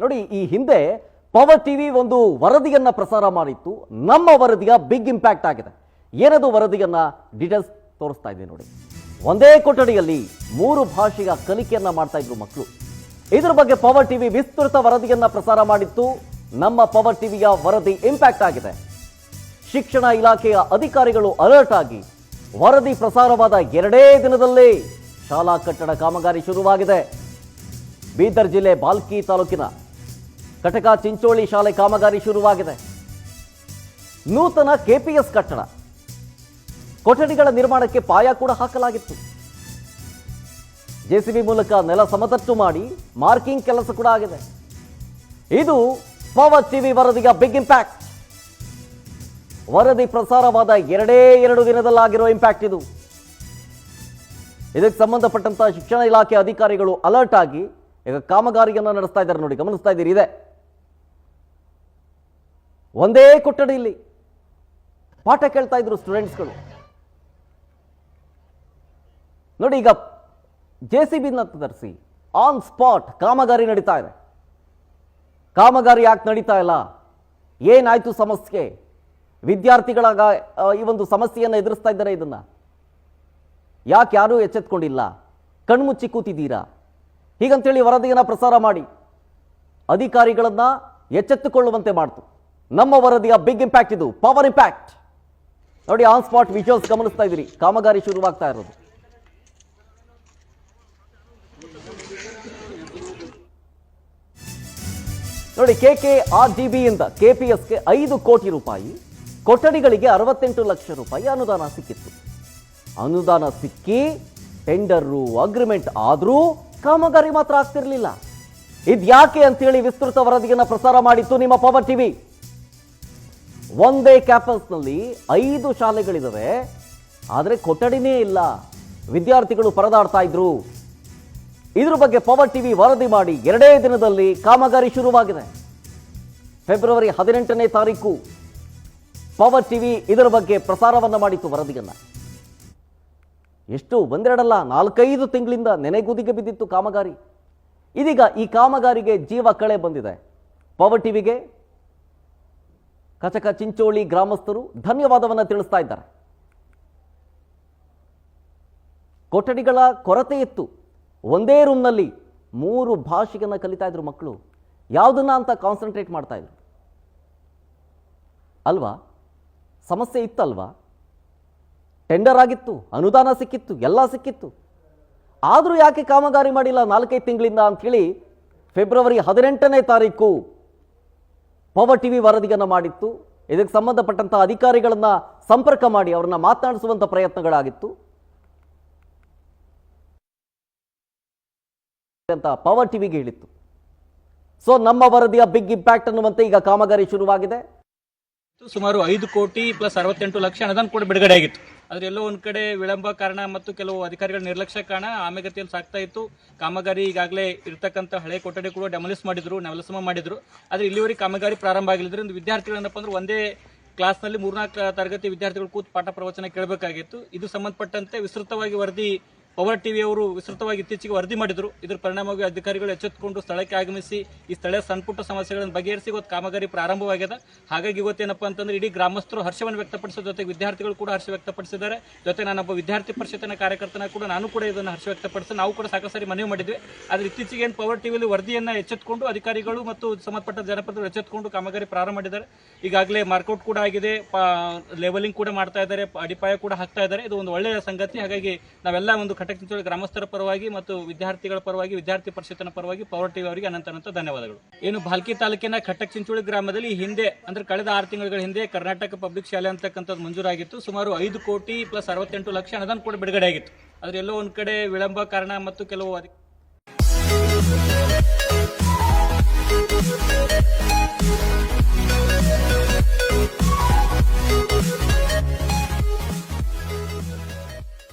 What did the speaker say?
ನೋಡಿ, ಈ ಹಿಂದೆ ಪವರ್ ಟಿವಿ ಒಂದು ವರದಿಯನ್ನ ಪ್ರಸಾರ ಮಾಡಿತ್ತು. ನಮ್ಮ ವರದಿಯ ಬಿಗ್ ಇಂಪ್ಯಾಕ್ಟ್ ಆಗಿದೆ. ಏನದು ವರದಿಯನ್ನ ಡೀಟೇಲ್ಸ್ ತೋರಿಸ್ತಾ ಇದ್ದೀನಿ ನೋಡಿ. ಒಂದೇ ಕೊಠಡಿಯಲ್ಲಿ 3 ಭಾಷೆಯ ಕಲಿಕೆಯನ್ನ ಮಾಡ್ತಾ ಇದ್ರು ಮಕ್ಕಳು. ಇದರ ಬಗ್ಗೆ ಪವರ್ ಟಿವಿ ವಿಸ್ತೃತ ವರದಿಯನ್ನ ಪ್ರಸಾರ ಮಾಡಿತ್ತು. ನಮ್ಮ ಪವರ್ ಟಿವಿಯ ವರದಿ ಇಂಪ್ಯಾಕ್ಟ್ ಆಗಿದೆ. ಶಿಕ್ಷಣ ಇಲಾಖೆಯ ಅಧಿಕಾರಿಗಳು ಅಲರ್ಟ್ ಆಗಿ ವರದಿ ಪ್ರಸಾರವಾದ 2 ದಿನದಲ್ಲೇ ಶಾಲಾ ಕಟ್ಟಡ ಕಾಮಗಾರಿ ಶುರುವಾಗಿದೆ. ಬೀದರ್ ಜಿಲ್ಲೆ ಬಾಲ್ಕಿ ತಾಲೂಕಿನ ಕಟಕ ಚಿಂಚೋಳಿ ಶಾಲೆ ಕಾಮಗಾರಿ ಶುರುವಾಗಿದೆ. ನೂತನ ಕೆಪಿಎಸ್ ಕಟ್ಟಡ ಕೊಠಡಿಗಳ ನಿರ್ಮಾಣಕ್ಕೆ ಪಾಯ ಕೂಡ ಹಾಕಲಾಗಿತ್ತು. ಜೆಸಿಬಿ ಮೂಲಕ ನೆಲ ಸಮತಟ್ಟು ಮಾಡಿ ಮಾರ್ಕಿಂಗ್ ಕೆಲಸ ಕೂಡ ಆಗಿದೆ. ಇದು ಪವರ್ ಟಿವಿ ವರದಿಯ ಬಿಗ್ ಇಂಪ್ಯಾಕ್ಟ್. ವರದಿ ಪ್ರಸಾರವಾದ 2 ದಿನದಲ್ಲಾಗಿರೋ ಇಂಪ್ಯಾಕ್ಟ್ ಇದು. ಇದಕ್ಕೆ ಸಂಬಂಧಪಟ್ಟಂತ ಶಿಕ್ಷಣ ಇಲಾಖೆ ಅಧಿಕಾರಿಗಳು ಅಲರ್ಟ್ ಆಗಿ ಈಗ ಕಾಮಗಾರಿಯನ್ನು ನಡೆಸ್ತಾ ಇದ್ದಾರೆ ನೋಡಿ, ಗಮನಿಸ್ತಾ ಇದ್ದೀರಿ. ಇದೆ ಒಂದೇ ಕೊಠಡಿಯಲ್ಲಿ ಪಾಠ ಕೇಳ್ತಾ ಇದ್ರು ಸ್ಟೂಡೆಂಟ್ಸ್ಗಳು ನೋಡಿ. ಈಗ ಜೆಸಿಬಿನ ತರಿಸಿ ಆನ್ ಸ್ಪಾಟ್ ಕಾಮಗಾರಿ ನಡೀತಾ ಇದೆ. ಕಾಮಗಾರಿ ಯಾಕೆ ನಡೀತಾ ಇಲ್ಲ, ಏನಾಯ್ತು ಸಮಸ್ಯೆ, ವಿದ್ಯಾರ್ಥಿಗಳ ಈ ಒಂದು ಸಮಸ್ಯೆಯನ್ನು ಎದುರಿಸ್ತಾ ಇದ್ದಾರೆ. ಇದನ್ನ ಯಾಕೆ ಯಾರೂ ಎಚ್ಚೆತ್ಕೊಂಡಿಲ್ಲ, ಕಣ್ಮುಚ್ಚಿ ಕೂತಿದ್ದೀರಾ, ಹೀಗಂತೇಳಿ ವರದಿಯನ್ನು ಪ್ರಸಾರ ಮಾಡಿ ಅಧಿಕಾರಿಗಳನ್ನ ಎಚ್ಚೆತ್ತುಕೊಳ್ಳುವಂತೆ ಮಾಡ್ತು. ನಮ್ಮ ವರದಿಯ ಬಿಗ್ ಇಂಪ್ಯಾಕ್ಟ್ ಇದು, ಪವರ್ ಇಂಪ್ಯಾಕ್ಟ್ ನೋಡಿ. ಆನ್ ಸ್ಪಾಟ್ ವಿಜುವಲ್ಸ್ ಗಮನಿಸ್ತಾ ಇದ್ದೀರಿ. ಕಾಮಗಾರಿ ಶುರುವಾಗ್ತಾ ಇರೋದು ನೋಡಿ. KKRDB ಇಂದ KPSಗೆ 5 ಕೋಟಿ ರೂಪಾಯಿ, ಕೊಠಡಿಗಳಿಗೆ 68 ಲಕ್ಷ ರೂಪಾಯಿ ಅನುದಾನ ಸಿಕ್ಕಿತ್ತು. ಅನುದಾನ ಸಿಕ್ಕಿ ಟೆಂಡರು ಅಗ್ರಿಮೆಂಟ್ ಆದರೂ ಕಾಮಗಾರಿ ಮಾತ್ರ ಆಗ್ತಿರ್ಲಿಲ್ಲ. ಇದ್ಯಾಕೆ ಅಂತೇಳಿ ವಿಸ್ತೃತ ವರದಿಯನ್ನ ಪ್ರಸಾರ ಮಾಡಿತ್ತು ನಿಮ್ಮ ಪವರ್ ಟಿವಿ. ಒಂದೇ ಕ್ಯಾಂಪಸ್ನಲ್ಲಿ 5 ಶಾಲೆಗಳಿದಾವೆ, ಆದರೆ ಕೊಠಡಿನೇ ಇಲ್ಲ. ವಿದ್ಯಾರ್ಥಿಗಳು ಪರದಾಡ್ತಾ ಇದ್ರು. ಇದ್ರ ಬಗ್ಗೆ ಪವರ್ ಟಿವಿ ವರದಿ ಮಾಡಿ 2 ದಿನದಲ್ಲಿ ಕಾಮಗಾರಿ ಶುರುವಾಗಿದೆ. ಫೆಬ್ರವರಿ 18ನೇ ತಾರೀಕು ಪವರ್ ಟಿವಿ ಇದರ ಬಗ್ಗೆ ಪ್ರಸಾರವನ್ನ ಮಾಡಿತ್ತು ವರದಿಯನ್ನ. ಎಷ್ಟು ಒಂದೆರಡಲ್ಲ, 4-5 ತಿಂಗಳಿಂದ ನೆನೆಗುದಿಗೆ ಬಿದ್ದಿತ್ತು ಕಾಮಗಾರಿ. ಇದೀಗ ಈ ಕಾಮಗಾರಿಗೆ ಜೀವ ಕಳೆ ಬಂದಿದೆ. ಪವರ್ ಟಿವಿಗೆ ಕಚಕ ಚಿಂಚೋಳಿ ಗ್ರಾಮಸ್ಥರು ಧನ್ಯವಾದವನ್ನ ತಿಳಿಸ್ತಾ ಇದ್ದಾರೆ. ಕೊಠಡಿಗಳ ಕೊರತೆ ಇತ್ತು. ಒಂದೇ ರೂಮ್ನಲ್ಲಿ 3 ಭಾಷೆಗಳನ್ನ ಕಲಿತಾ ಇದ್ರು ಮಕ್ಕಳು. ಯಾವುದನ್ನ ಅಂತ ಕಾನ್ಸಂಟ್ರೇಟ್ ಮಾಡ್ತಾ ಇದ್ರು ಅಲ್ವಾ? ಸಮಸ್ಯೆ ಇತ್ತಲ್ವಾ? ಟೆಂಡರ್ ಆಗಿತ್ತು, ಅನುದಾನ ಸಿಕ್ಕಿತ್ತು, ಎಲ್ಲ ಸಿಕ್ಕಿತ್ತು. ಆದರೂ ಯಾಕೆ ಕಾಮಗಾರಿ ಮಾಡಿಲ್ಲ 4-5 ತಿಂಗಳಿಂದ ಅಂಥೇಳಿ ಫೆಬ್ರವರಿ 18ನೇ ತಾರೀಕು ಪವರ್ ಟಿವಿ ವರದಿಯನ್ನು ಮಾಡಿತ್ತು. ಇದಕ್ಕೆ ಸಂಬಂಧಪಟ್ಟಂತ ಅಧಿಕಾರಿಗಳನ್ನ ಸಂಪರ್ಕ ಮಾಡಿ ಅವರನ್ನ ಮಾತನಾಡಿಸುವಂತ ಪ್ರಯತ್ನಗಳಾಗಿತ್ತು ಅಂತ ಪವರ್ ಟಿವಿಗೆ ಹೇಳಿತ್ತು. ಸೊ ನಮ್ಮ ವರದಿಯ ಬಿಗ್ ಇಂಪ್ಯಾಕ್ಟ್ ಅನ್ನುವಂತೆ ಈಗ ಕಾಮಗಾರಿ ಶುರುವಾಗಿದೆ. ಸುಮಾರು 5 ಕೋಟಿ ಪ್ಲಸ್ 68 ಲಕ್ಷ ಅನುದಾನ ಕೂಡ ಬಿಡುಗಡೆ ಆಗಿತ್ತು. ಆದ್ರೆ ಎಲ್ಲೋ ಒಂದ್ ಕಡೆ ವಿಳಂಬ ಕಾರಣ ಮತ್ತು ಕೆಲವು ಅಧಿಕಾರಿಗಳ ನಿರ್ಲಕ್ಷ್ಯ ಕಾರಣ ಆಮೆಗತಿಯಲ್ಲಿ ಸಾಗ್ತಾ ಇತ್ತು. ಕಾಮಗಾರಿ ಈಗಾಗಲೇ ಇರತಕ್ಕಂಥ ಹಳೆ ಕೊಠಡಿ ಕೂಡ ಡೆಮೊಲಿಸ್ ಮಾಡಿದ್ರು, ನೆಲಸಮ ಮಾಡಿದ್ರು. ಆದ್ರೆ ಇಲ್ಲಿವರೆಗೆ ಕಾಮಗಾರಿ ಪ್ರಾರಂಭ ಆಗಿಲ್ಲದ್ರಿಂದ ವಿದ್ಯಾರ್ಥಿಗಳೇನಪ್ಪ ಅಂದ್ರೆ ಒಂದೇ ಕ್ಲಾಸ್ನಲ್ಲಿ 3-4 ತರಗತಿ ವಿದ್ಯಾರ್ಥಿಗಳು ಕೂತು ಪಾಠ ಪ್ರವಚನ ಕೇಳಬೇಕಾಗಿತ್ತು. ಇದು ಸಂಬಂಧಪಟ್ಟಂತೆ ವಿಸ್ತೃತವಾಗಿ ವರದಿ ಪವರ್ ಟಿವಿ ಅವರು ವಿಸ್ತೃತವಾಗಿ ಇತ್ತೀಚೆಗೆ ವರದಿ ಮಾಡಿದ್ರು. ಇದರ ಪರಿಣಾಮವಾಗಿ ಅಧಿಕಾರಿಗಳು ಎಚ್ಚೆತ್ತುಕೊಂಡು ಸ್ಥಳಕ್ಕೆ ಆಗಮಿಸಿ ಈ ಸ್ಥಳೀಯ ಸಣ್ಣಪುಟ್ಟ ಸಮಸ್ಯೆಗಳನ್ನು ಬಗೆಹರಿಸಿ ಇವತ್ತು ಕಾಮಗಾರಿ ಪ್ರಾರಂಭವಾಗಿದೆ. ಹಾಗಾಗಿ ಇವತ್ತೇನಪ್ಪ ಅಂತಂದ್ರೆ ಇಡೀ ಗ್ರಾಮಸ್ಥರು ಹರ್ಷವನ್ನು ವ್ಯಕ್ತಪಡಿಸೋ ಜೊತೆಗೆ ವಿದ್ಯಾರ್ಥಿಗಳು ಕೂಡ ಹರ್ಷ ವ್ಯಕ್ತಪಡಿಸಿದ್ದಾರೆ. ಜೊತೆ ನಾನೊಬ್ಬ ವಿದ್ಯಾರ್ಥಿ ಪರಿಷತ್ತಿನ ಕಾರ್ಯಕರ್ತನ ಕೂಡ ನಾನು ಕೂಡ ಇದನ್ನು ಹರ್ಷ ವ್ಯಕ್ತಪಡಿಸಿ ನಾವು ಕೂಡ ಸಾಕಷ್ಟು ಸಾರಿ ಮನವಿ ಮಾಡಿದ್ವಿ. ಆದರೆ ಇತ್ತೀಚೆಗೆ ಏನು ಪವರ್ ಟಿವಿಯಲ್ಲಿ ವರದಿಯನ್ನು ಎಚ್ಚೆತ್ತುಕೊಂಡು ಅಧಿಕಾರಿಗಳು ಮತ್ತು ಸಂಬಂಧಪಟ್ಟ ಜನಪ್ರತಿನಿಧಿಗಳು ಎಚ್ಚೆತ್ತುಕೊಂಡು ಕಾಮಗಾರಿ ಪ್ರಾರಂಭ ಮಾಡಿದ್ದಾರೆ. ಈಗಾಗಲೇ ಮಾರ್ಕೌಟ್ ಕೂಡ ಆಗಿದೆ, ಲೆವೆಲಿಂಗ್ ಕೂಡ ಮಾಡ್ತಾ ಇದ್ದಾರೆ, ಅಡಿಪಾಯ ಕೂಡ ಹಾಕ್ತಾ ಇದ್ದಾರೆ. ಇದು ಒಂದು ಒಳ್ಳೆಯ ಸಂಗತಿ. ಹಾಗಾಗಿ ನಾವೆಲ್ಲ ಒಂದು ಕಟಕ್ ಚಿಂಚೋಳಿ ಗ್ರಾಮಸ್ಥರ ಪರವಾಗಿ ಮತ್ತು ವಿದ್ಯಾರ್ಥಿಗಳ ಪರವಾಗಿ, ವಿದ್ಯಾರ್ಥಿ ಪರಿಷತ್ತಿನ ಪರವಾಗಿ ಪವರ್ ಟಿವಿ ಅವರಿಗೆ ಅನಂತ ಧನ್ಯವಾದಗಳು. ಏನು ಬಾಲ್ಕಿ ತಾಲೂಕಿನ ಕಟಕ್ ಚಿಂಚೋಳಿ ಗ್ರಾಮದಲ್ಲಿ ಹಿಂದೆ ಅಂದ್ರೆ ಕಳೆದ 6 ತಿಂಗಳ ಹಿಂದೆ ಕರ್ನಾಟಕ ಪಬ್ಲಿಕ್ ಶಾಲೆ ಅಂತಕ್ಕಂಥದ್ದು ಮಂಜೂರಾಗಿತ್ತು. ಸುಮಾರು 5 ಕೋಟಿ ಪ್ಲಸ್ 68 ಲಕ್ಷ ಅನುದಾನ ಕೂಡ ಬಿಡುಗಡೆ ಆಗಿತ್ತು. ಆದ್ರೆ ಎಲ್ಲೋ ಒಂದ್ ಕಡೆ ವಿಳಂಬ ಕಾರಣ ಮತ್ತು ಕೆಲವು